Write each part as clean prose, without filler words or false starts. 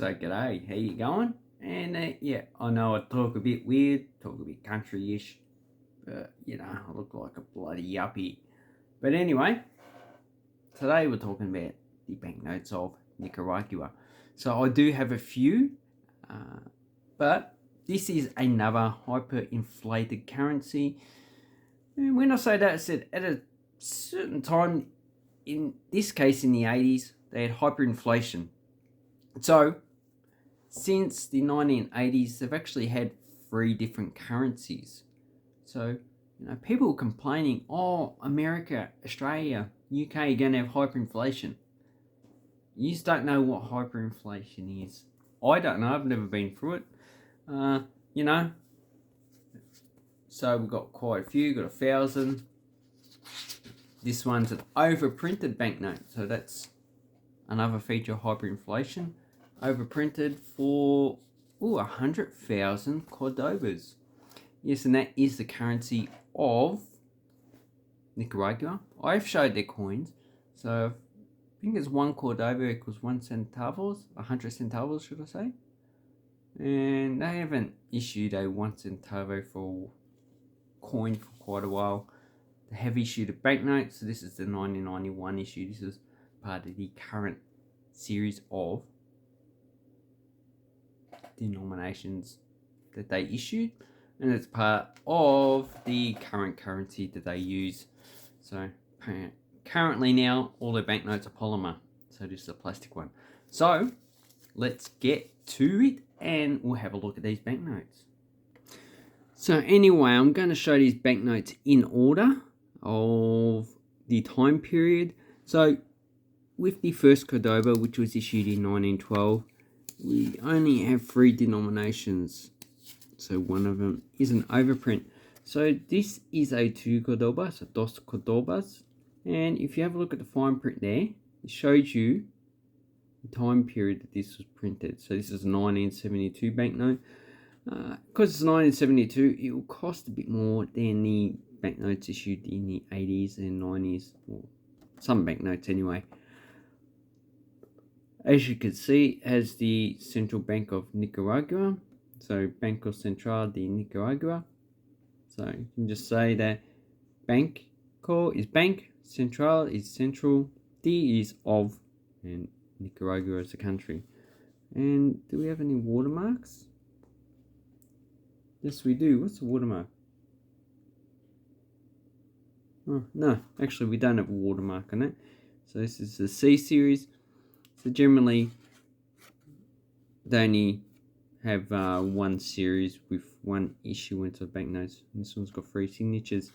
So g'day, how you going? And yeah, I know I talk a bit weird, talk a bit country-ish, but you know, I look like a bloody yuppie. But anyway, today we're talking about the banknotes of Nicaragua. So I do have a few, but this is another hyperinflated currency. And when I say that, I said at a certain time, in this case in the 80s, they had hyperinflation. So since the 1980s, they've actually had 3 different currencies. So, you know, people were complaining, oh, America, Australia, UK are going to have hyperinflation. You just don't know what hyperinflation is. I don't know, I've never been through it. You know, so we've got quite a few, got 1,000. This one's an overprinted banknote, so that's another feature of hyperinflation. Overprinted for 100,000 Cordobas. Yes, and that is the currency of Nicaragua. I've showed their coins, so I think it's 1 Cordoba equals 1 centavos, 100 centavos, should I say? And they haven't issued a 1 centavo for coin for quite a while. They have issued a banknote, so this is the 1991 issue. This is part of the current series of denominations that they issued, and it's part of the current currency that they use. So currently now all their banknotes are polymer, so this is a plastic one. So let's get to it and we'll have a look at these banknotes. So anyway, I'm going to show these banknotes in order of the time period. So with the first Cordoba, which was issued in 1912, we only have 3 denominations, so one of them is an overprint. So this is a 2 Cordoba, so dos Cordobas, and if you have a look at the fine print there, it shows you the time period that this was printed. So this is a 1972 banknote. Because it's 1972, it will cost a bit more than the banknotes issued in the 80s and 90s, or some banknotes anyway. As you can see, it has the Central Bank of Nicaragua, so Banco Central de Nicaragua. So you can just say that Banco is bank, Central is central, D is of, and Nicaragua is a country. And do we have any watermarks? Yes, we do. What's a watermark? Oh, no, actually we don't have a watermark on it. So this is the C series. So generally, they only have one series with 1 issuance of banknotes. And this one's got 3 signatures.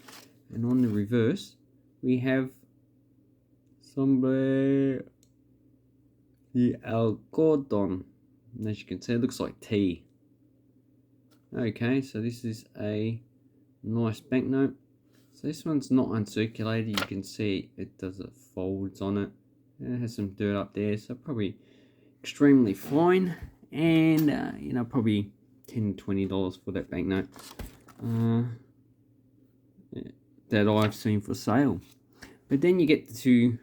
And on the reverse, we have Sombre de Algodón. And as you can see, it looks like tea. Okay, so this is a nice banknote. So this one's not uncirculated. You can see it does it folds on it. It has some dirt up there, so probably extremely fine, and you know, probably $10 to $20 for that banknote that I've seen for sale. But then you get to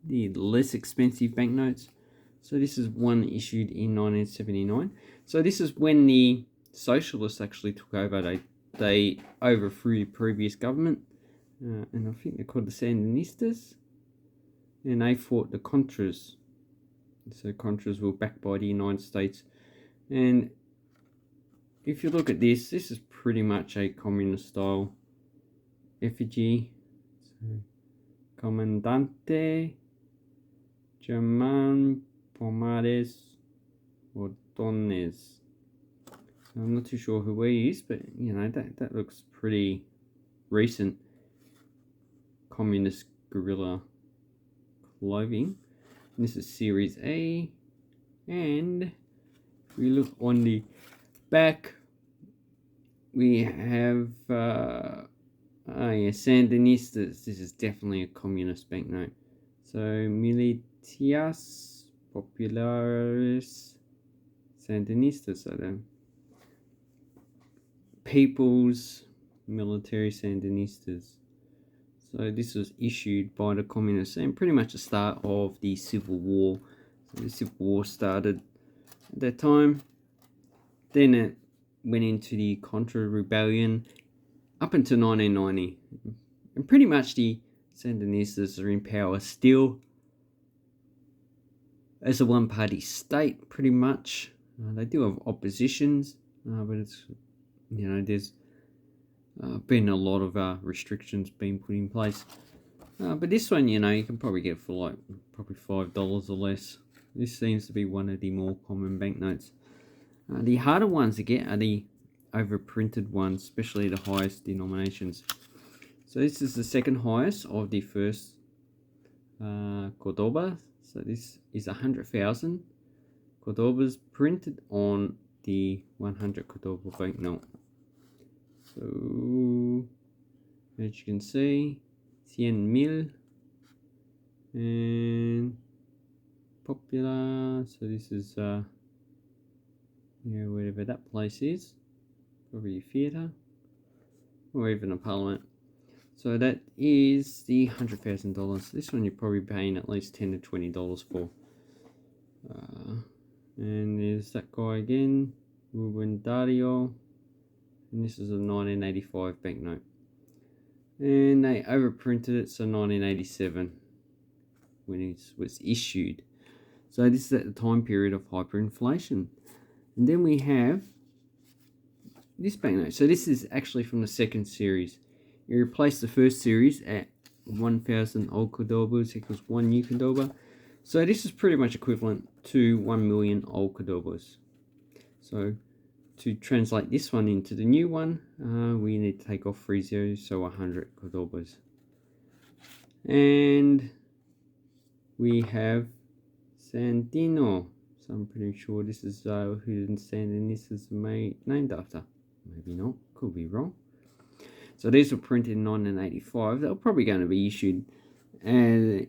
the less expensive banknotes. So this is one issued in 1979. So this is when the socialists actually took over. They overthrew the previous government, and I think they're called the Sandinistas. And they fought the Contras. So Contras were backed by the United States. And if you look at this, this is pretty much a communist style effigy. So, Comandante German Pomares Ordones. So I'm not too sure who he is, but you know, that looks pretty recent communist guerrilla clothing. And this is series A, and if we look on the back, we have Sandinistas. This is definitely a communist banknote. So Militias Populares Sandinistas, so the People's Military Sandinistas. So this was issued by the communists and pretty much the start of the Civil War. So the Civil War started at that time. Then it went into the Contra Rebellion up until 1990. And pretty much the Sandinistas are in power still as a one-party state, pretty much. They do have oppositions, but it's, there's been a lot of restrictions being put in place. But this one, you can probably get for like probably $5 or less. This seems to be one of the more common banknotes. The harder ones to get are the overprinted ones, especially the highest denominations. So this is the second highest of the first Cordoba. So this is 100,000 Cordobas printed on the 100 Cordoba banknote. So as you can see, 100,000 and popular. So this is wherever that place is, probably a theatre or even a parliament. So that is the $100,000. This one you're probably paying at least $10 to $20 for. And there's that guy again, Ruben Dario, and this is a 1985 banknote. And they overprinted it, so 1987 when it was issued. So this is at the time period of hyperinflation. And then we have this banknote. So this is actually from the second series. You replace the first series at 1,000 old Cordobas equals 1 new Cordoba. So this is pretty much equivalent to 1 million old Cordobas. So to translate this one into the new one, we need to take off 3 zeros, so 100 Cordobas. And we have Sandino. So I'm pretty sure this is who Sandinista is named after. Maybe not, could be wrong. So these were printed in 1985. They're probably going to be issued in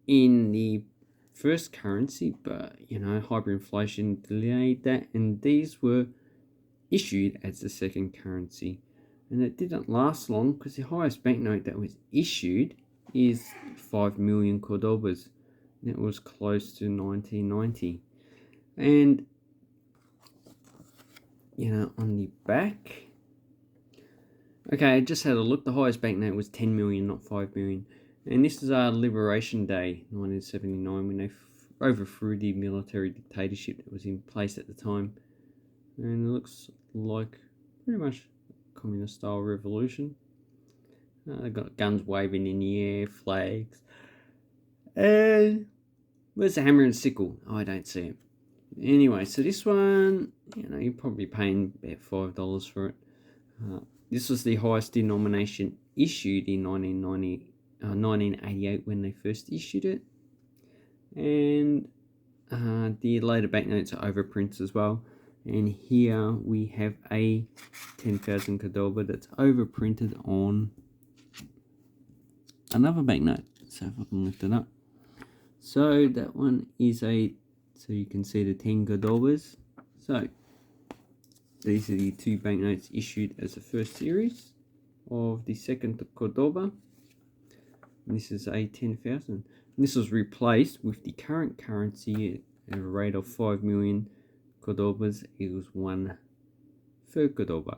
the first currency, but hyperinflation delayed that, and these were issued as the second currency. And it didn't last long because the highest banknote that was issued is 5 million Cordobas. And it was close to 1990. And on the back, okay, I just had a look. The highest banknote was 10 million, not 5 million. And this is our Liberation Day, 1979, when they overthrew the military dictatorship that was in place at the time. And it looks like pretty much a communist-style revolution. They've got guns waving in the air, flags. And where's the hammer and sickle? Oh, I don't see it. Anyway, so this one, you're probably paying about $5 for it. This was the highest denomination issued in 1988 when they first issued it. And the later banknotes are overprints as well. And here we have a 10,000 Cordoba that's overprinted on another banknote. So if I can lift it up. So that one is so you can see the 10 Cordobas. So these are the two banknotes issued as the first series of the second Cordoba. And this is a 10,000. This was replaced with the current currency at a rate of 5 million Cordobas equals 1 third Cordoba.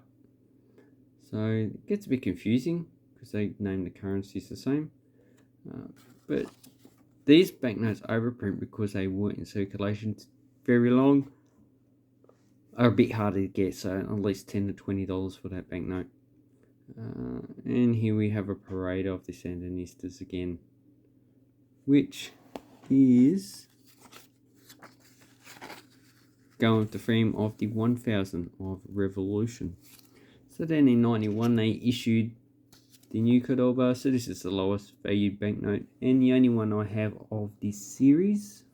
So it gets a bit confusing because they name the currencies the same. But these banknotes overprint because they weren't in circulation very long, are a bit harder to get, so at least $10 to $20 for that banknote. And here we have a parade of the Sandinistas again, which is going with the theme of the 1000 of Revolution. So then in 91 they issued the new Cordoba. So this is the lowest valued banknote and the only one I have of this series.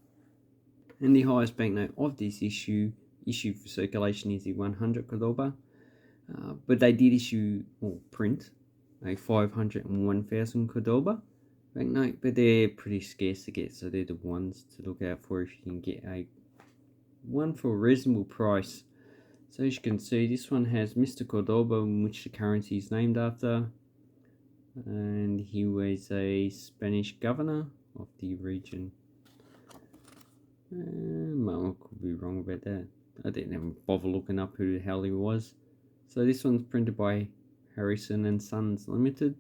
And the highest banknote of this issued for circulation is the 100 Cordoba. But they did issue or print a 500 and 1000 Cordoba banknote, but they're pretty scarce to get, so they're the ones to look out for if you can get one for a reasonable price. So as you can see, this one has Mr. Cordoba, in which the currency is named after, and he was a Spanish governor of the region. Well, could could be wrong about that. I didn't even bother looking up who the hell he was. So this one's printed by Harrison and Sons Limited.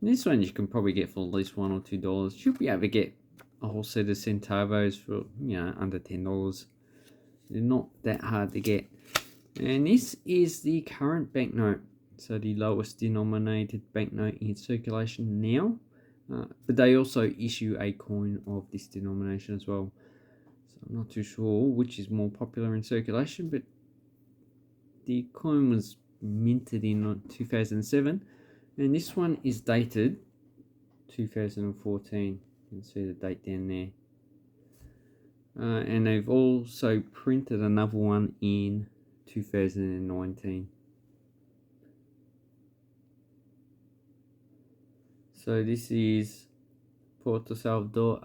And this one you can probably get for at least $1 or $2. Should be able to get a whole set of centavos for, you know, under $10. They're not that hard to get. And this is the current banknote. So the lowest denominated banknote in circulation now. But they also issue a coin of this denomination as well. So I'm not too sure which is more popular in circulation, but the coin was minted in 2007, and this one is dated 2014. You can see the date down there. And they've also printed another one in 2019. So this is Puerto Salvador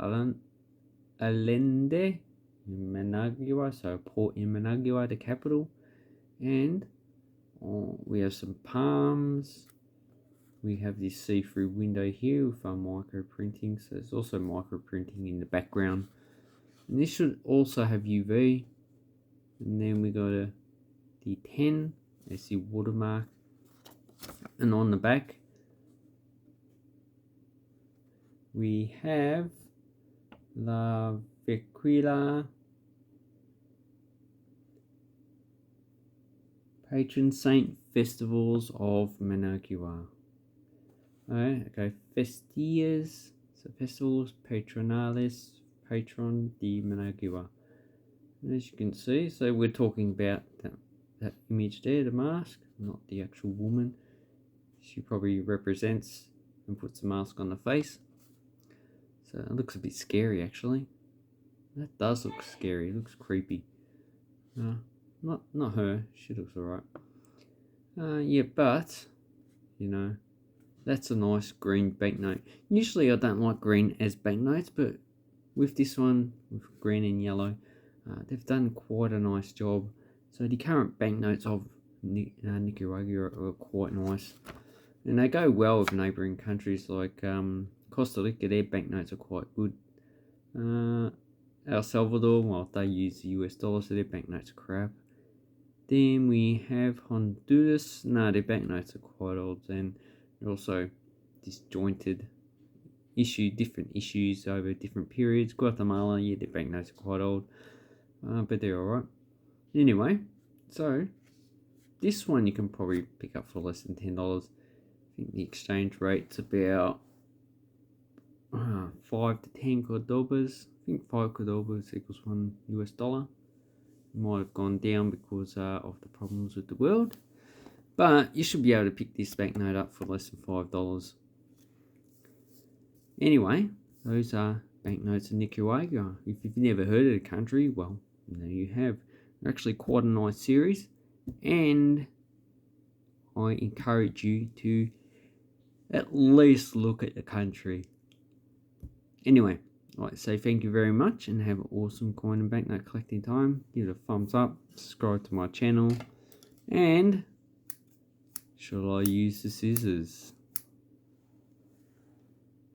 Allende in Managua, so port in Managua, the capital. And we have some palms. We have this see-through window here with our micro printing. So there's also micro printing in the background. And this should also have UV. And then we got a D10. There's the watermark. And on the back, we have La Vequila, Patron Saint Festivals of Managua. Alright, okay, Festillas, so festivals, Patronales, Patron de Managua. And as you can see, so we're talking about that image there, the mask, not the actual woman. She probably represents and puts the mask on the face. So it looks a bit scary actually. That does look scary, it looks creepy. Not her, she looks alright. Yeah, but, you know, that's a nice green banknote. Usually I don't like green as banknotes, but with this one, with green and yellow, they've done quite a nice job. So the current banknotes of Nicaragua are quite nice. And they go well with neighbouring countries like Costa Rica. Their banknotes are quite good. El Salvador, well, they use the US dollar, so their banknotes are crap. Then we have Honduras. No, their banknotes are quite old, and they're also disjointed. Different issues over different periods. Guatemala, yeah, their banknotes are quite old, but they're alright. Anyway, so this one you can probably pick up for less than $10. I think the exchange rate's about 5 to 10 Cordobas. I think 5 Cordobas equals $1 US. Might have gone down because of the problems with the world, but you should be able to pick this banknote up for less than $5. Anyway, those are banknotes in Nicaragua. If you've never heard of the country, well, now you have. They're actually quite a nice series, and I encourage you to at least look at the country. Anyway, I'd like to say thank you very much and have an awesome coin and banknote collecting time. Give it a thumbs up, subscribe to my channel, and shall I use the scissors?